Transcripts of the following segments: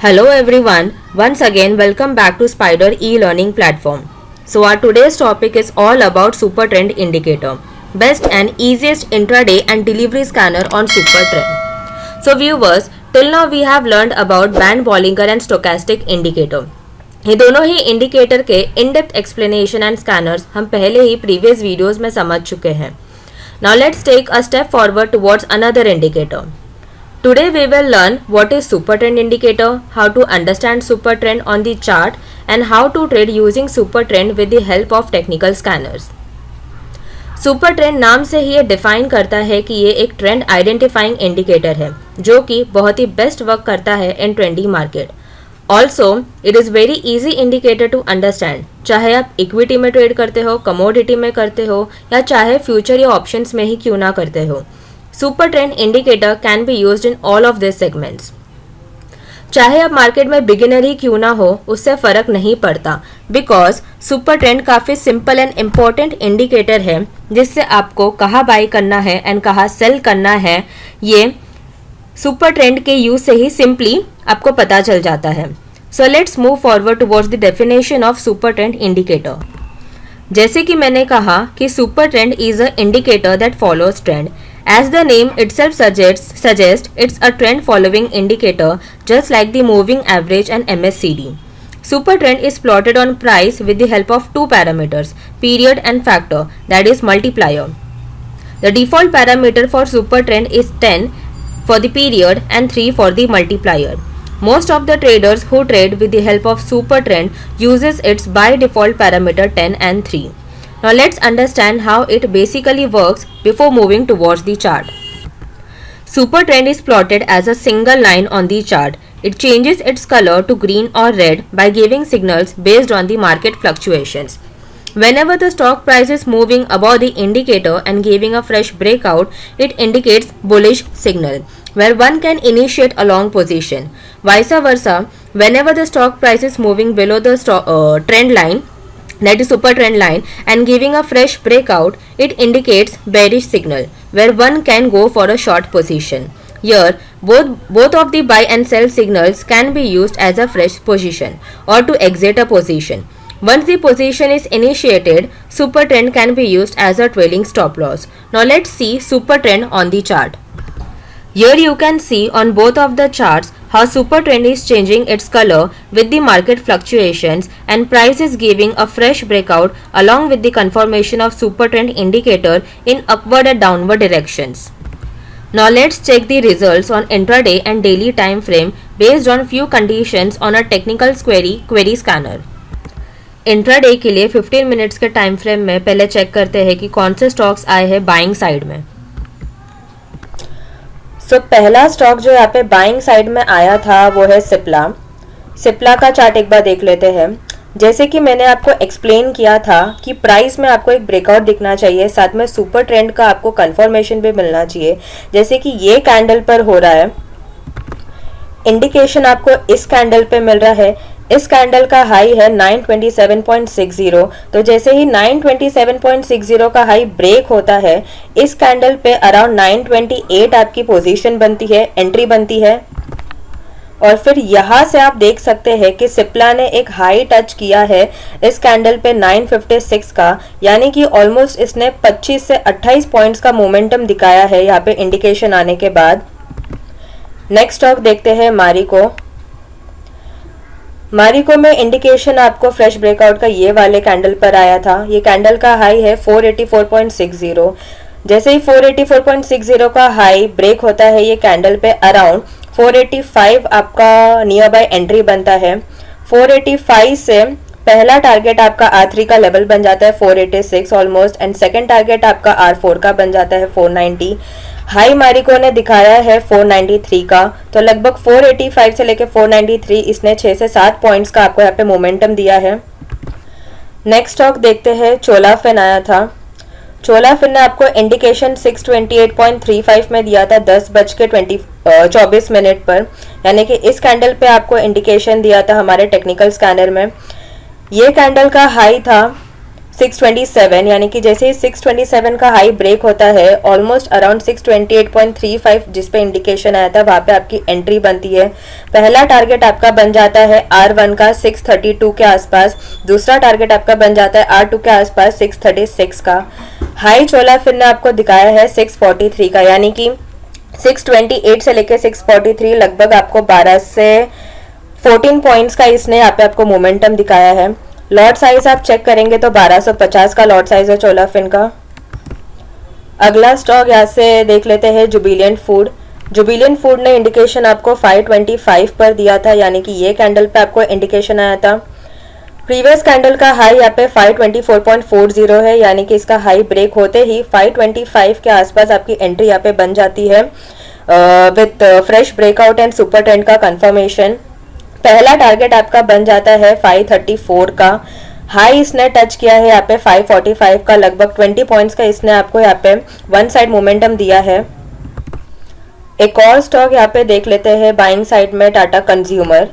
Hello everyone, once again welcome back to Spider e-learning platform. So our today's topic is all about Supertrend indicator, best and easiest intraday and delivery scanner on Supertrend. So viewers, till now we have learned about band Bollinger and stochastic indicator. ये दोनों ही indicator के in depth explanation and scanners हम पहले ही previous videos में समझ चुके हैं. Now let's take a step forward towards another indicator. Today we will learn what is Supertrend indicator, how to understand Supertrend on the chart and how to trade using Supertrend with the help of technical scanners. Supertrend नाम से ही ये define करता है कि ये एक trend identifying indicator है जो कि बहुत ही बेस्ट वर्क करता है in trendy market. Also it is very easy indicator to understand, चाहे आप इक्विटी में ट्रेड करते हो, कमोडिटी में करते हो या चाहे फ्यूचर या ऑप्शंस में ही क्यों ना करते हो. Supertrend indicator can be used in all of these segments. चाहे आप मार्केट में बिगिनर ही क्यों ना हो, उससे फ़र्क नहीं पड़ता, बिकॉज Supertrend काफ़ी सिंपल एंड इम्पॉर्टेंट इंडिकेटर है जिससे आपको कहाँ बाई करना है एंड कहाँ सेल करना है ये Supertrend के यूज से ही सिंपली आपको पता चल जाता है. So let's move forward towards the definition of Supertrend indicator. जैसे कि मैंने कहा कि Supertrend is a indicator that follows trend. As the name itself suggests, it's a trend following indicator just like the moving average and MACD. Supertrend is plotted on price with the help of two parameters, period and factor, that is multiplier. The default parameter for Supertrend is 10 for the period and 3 for the multiplier. Most of the traders who trade with the help of Supertrend uses its by default parameter 10 and 3. Now let's understand how it basically works before moving towards the chart. Supertrend is plotted as a single line on the chart. It changes its color to green or red by giving signals based on the market fluctuations. Whenever the stock price is moving above the indicator and giving a fresh breakout, it indicates bullish signal, where one can initiate a long position. Vice versa, whenever the stock price is moving below the trend line, that is Supertrend line, and giving a fresh breakout, it indicates bearish signal where one can go for a short position. Here both of the buy and sell signals can be used as a fresh position or to exit a position. Once the position is initiated, Supertrend can be used as a trailing stop loss. Now let's see Supertrend on the chart. Here you can see on both of the charts how Supertrend is changing its color with the market fluctuations and price is giving a fresh breakout along with the confirmation of Supertrend indicator in upward and downward directions. Now let's check the results on intraday and daily time frame based on few conditions on a technical query scanner. Intraday के लिए 15 minutes के time frame में पहले check करते हैं कि कौन से स्टॉक्स आए हैं बाइंग साइड में. सो पहला स्टॉक जो यहाँ पे बाइंग साइड में आया था वो है सिप्ला का चार्ट एक बार देख लेते हैं. जैसे कि मैंने आपको एक्सप्लेन किया था कि प्राइस में आपको एक ब्रेकआउट दिखना चाहिए, साथ में सुपर ट्रेंड का आपको कंफर्मेशन भी मिलना चाहिए. जैसे कि ये कैंडल पर हो रहा है, इंडिकेशन आपको इस कैंडल पे मिल रहा है. इस कैंडल का हाई है 927.60. तो जैसे ही 927.60 का हाई ब्रेक होता है, इस कैंडल पे अराउंड 928 आपकी पोजीशन बनती है, एंट्री बनती है. और फिर यहाँ से आप देख सकते हैं कि सिप्ला ने एक हाई टच किया है इस कैंडल पे 956 का, यानी कि ऑलमोस्ट इसने 25 से 28 पॉइंट्स का मोमेंटम दिखाया है यहाँ पे इंडिकेशन आने के बाद. नेक्स्ट स्टॉक देखते हैं मारिको में इंडिकेशन आपको फ्रेश ब्रेकआउट का ये वाले कैंडल पर आया था. ये कैंडल का हाई है 484.60. जैसे ही 484.60 का हाई ब्रेक होता है, ये कैंडल पे अराउंड 485 आपका नियर बाय एंट्री बनता है. 485 से पहला टारगेट आपका R3 का लेवल बन जाता है 486 ऑलमोस्ट, एंड सेकंड टारगेट आपका R4 का बन जाता है 490. हाई मारिको ने दिखाया है 493 का, तो लगभग 485 से लेकर 493 इसने 6 से 7 पॉइंट्स का आपको यहाँ पे मोमेंटम दिया है. नेक्स्ट स्टॉक देखते हैं, चोलाफिन आया था. चोलाफिन ने आपको इंडिकेशन 628.35 में दिया था 10:24 मिनट पर, यानी कि इस कैंडल पे आपको इंडिकेशन दिया था हमारे टेक्निकल स्कैनर में. ये कैंडल का हाई था 627, यानी कि जैसे ही 627 का हाई ब्रेक होता है ऑलमोस्ट अराउंड 628.35 जिस पे इंडिकेशन आया था वहां पे आपकी एंट्री बनती है। पहला टारगेट आपका बन जाता है R1 का 632 के आसपास, दूसरा टारगेट आपका बन जाता है R2 के आसपास 636 का। हाई चोला फिर ने आपको दिखाया है 643 का, यानी कि 628 से लेके 643 लगभग आपको 12 से 14 पॉइंट्स का इसने यहाँ पे आपको मोमेंटम दिखाया है। लॉट साइज आप चेक करेंगे तो 1250 का लॉट साइज है चोला फिन का। अगला स्टॉक यहाँ से देख लेते हैं जुबिलियंट फूड। जुबिलियंट फूड ने इंडिकेशन आपको 525 पर दिया था, यानी कि ये कैंडल पे आपको इंडिकेशन आया था। प्रीवियस कैंडल का हाई यहाँ पे 524.40 है, यानी कि इसका हाई ब्रेक होते ही 525 के आसपास आपकी एंट्री यहाँ पे बन जाती है with fresh breakout and super trend का कंफर्मेशन। पहला टारगेट आपका बन जाता है 534 का। हाई इसने टच किया है यहाँ पे 545 का, लगभग 20 पॉइंट्स का इसने आपको यहाँ पे वन साइड मोमेंटम दिया है। एक और स्टॉक यहाँ पे देख लेते हैं बाइंग साइड में, टाटा कंज्यूमर।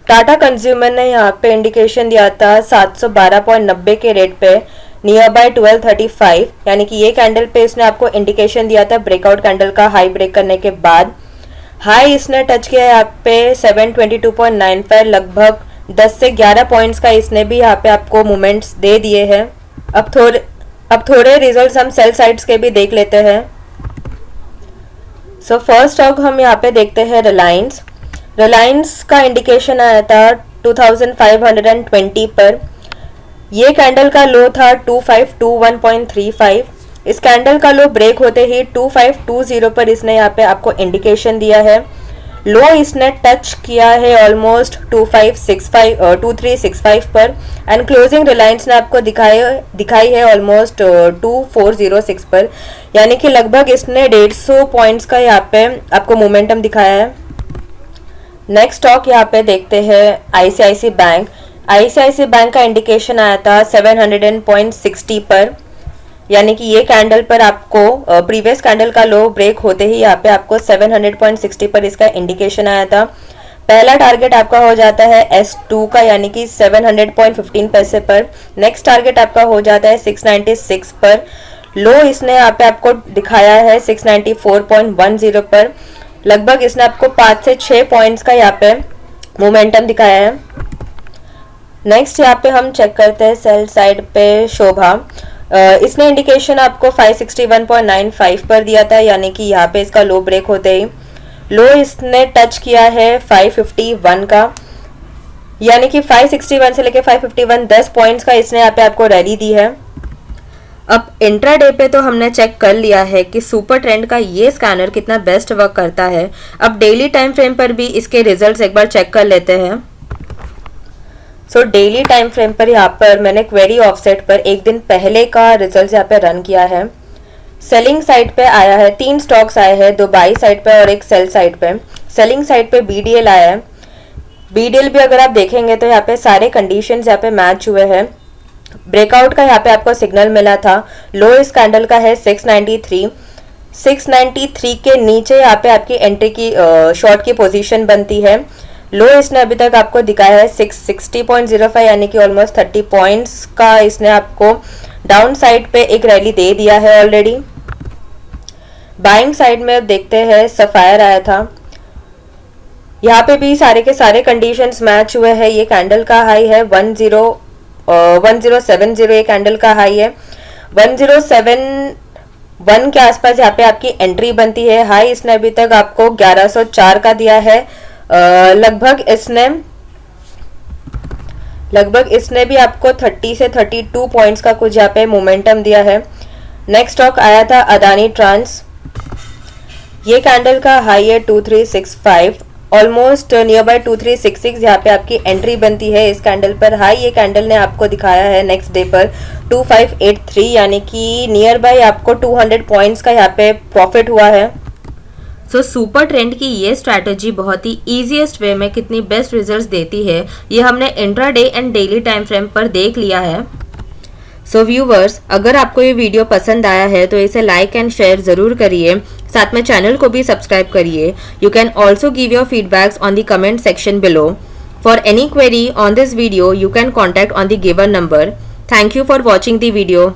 टाटा कंज्यूमर ने यहाँ पे इंडिकेशन दिया था 712.90 के रेट पे नियर बाय 1235, यानी कि ये कैंडल पे इसने आपको इंडिकेशन दिया था ब्रेकआउट कैंडल का हाई ब्रेक करने के बाद। हाई इसने टच किया है यहाँ पे 722.95, लगभग 10 से 11 पॉइंट्स का इसने भी यहाँ पे आपको मूवमेंट्स दे दिए हैं। अब थोड़े रिजल्ट्स हम सेल साइड्स के भी देख लेते हैं। सो फर्स्ट स्टॉक हम यहाँ पे देखते हैं रिलायंस। रिलायंस का इंडिकेशन आया था 2520 पर। ये कैंडल का लो था 2521.35। इस कैंडल का लो ब्रेक होते ही 2520 पर इसने यहाँ पे आपको इंडिकेशन दिया है। लो इसने टच किया है ऑलमोस्ट 2365 पर एंड क्लोजिंग रिलायंस ने आपको दिखाई है ऑलमोस्ट 2406 पर, यानी कि लगभग इसने 150 पॉइंट्स का यहाँ पे आपको मोमेंटम दिखाया है। नेक्स्ट स्टॉक यहाँ पे देखते हैं आईसीआईसी बैंक। आईसीआईसी बैंक का इंडिकेशन आया था 700.60 पर, यानी कि ये कैंडल पर आपको प्रीवियस कैंडल का लो ब्रेक होते ही यहाँ पे आपको 700.60 पर इसका इंडिकेशन आया था। पहला टारगेट आपका हो जाता है S2 का, यानी कि 700.15 पैसे पर। नेक्स्ट टारगेट आपका हो जाता है 696 पर। लो इसने यहाँ पे आपको दिखाया है 694.10 पर। लगभग इसने आपको 5 से 6 पॉइंट्स का यहाँ पे मोमेंटम दिखाया है। नेक्स्ट यहाँ पे हम चेक करते हैं सेल साइड पे शोभा। इसने इंडिकेशन आपको 561.95 पर दिया था, यानी कि यहाँ पे इसका लो ब्रेक होते ही लो इसने टच किया है 551 का, यानी कि 561 से लेके 551 10 पॉइंट्स का इसने यहाँ पे आपको रैली दी है। अब इंट्राडे पे तो हमने चेक कर लिया है कि सुपर ट्रेंड का ये स्कैनर कितना बेस्ट वर्क करता है। अब डेली टाइम फ्रेम पर भी इसके रिजल्ट्स एक बार चेक कर लेते हैं। सो डेली टाइम फ्रेम पर यहाँ पर मैंने क्वेरी ऑफसेट पर एक दिन पहले का रिजल्ट यहाँ पे रन किया है। सेलिंग साइड पे आया है, 3 स्टॉक्स आए हैं, 2 बाई साइड पे और एक सेल साइड पे। सेलिंग साइड पे बीडीएल आया है। बीडीएल भी अगर आप देखेंगे तो यहाँ पे सारे कंडीशंस यहाँ पे मैच हुए हैं। ब्रेकआउट का यहाँ पे आपको सिग्नल मिला था। लो इस कैंडल का है 693 के नीचे यहाँ पे आपकी एंट्री की शॉर्ट की पोजीशन बनती है। लो इसने अभी तक आपको दिखाया है 660.05, यानी कि ऑलमोस्ट 30 पॉइंट्स का इसने आपको डाउन साइड पे एक रैली दे दिया है ऑलरेडी। बाइंग साइड में अब देखते हैं सफायर आया था। यहाँ पे भी सारे के सारे कंडीशंस मैच हुए हैं। ये कैंडल का हाई है 1070, ये कैंडल का हाई है 1071 के आसपास यहाँ पे आपकी एंट्री बनती है। हाई इसने अभी तक आपको 1104 का दिया है। लगभग इसने भी आपको 30 से 32 पॉइंट्स का कुछ यहाँ पे मोमेंटम दिया है। नेक्स्ट स्टॉक आया था अदानी ट्रांस। ये कैंडल का हाई है 2365, ऑलमोस्ट नियर बाय 2366 यहाँ पे आपकी एंट्री बनती है इस कैंडल पर। हाई ये कैंडल ने आपको दिखाया है नेक्स्ट डे पर 2583, यानी कि नियर बाय आपको 200 पॉइंट्स का यहाँ पे प्रॉफिट हुआ है। सो सुपर ट्रेंड की ये स्ट्रैटेजी बहुत ही इजीएस्ट वे में कितनी बेस्ट रिजल्ट्स देती है ये हमने intraday and daily time frame पर देख लिया है। सो व्यूवर्स, अगर आपको ये वीडियो पसंद आया है तो इसे लाइक एंड शेयर जरूर करिए, साथ में चैनल को भी सब्सक्राइब करिए। You can also give your feedbacks on the comment section below. For any query on this video you can contact on the given number. Thank you for watching the video.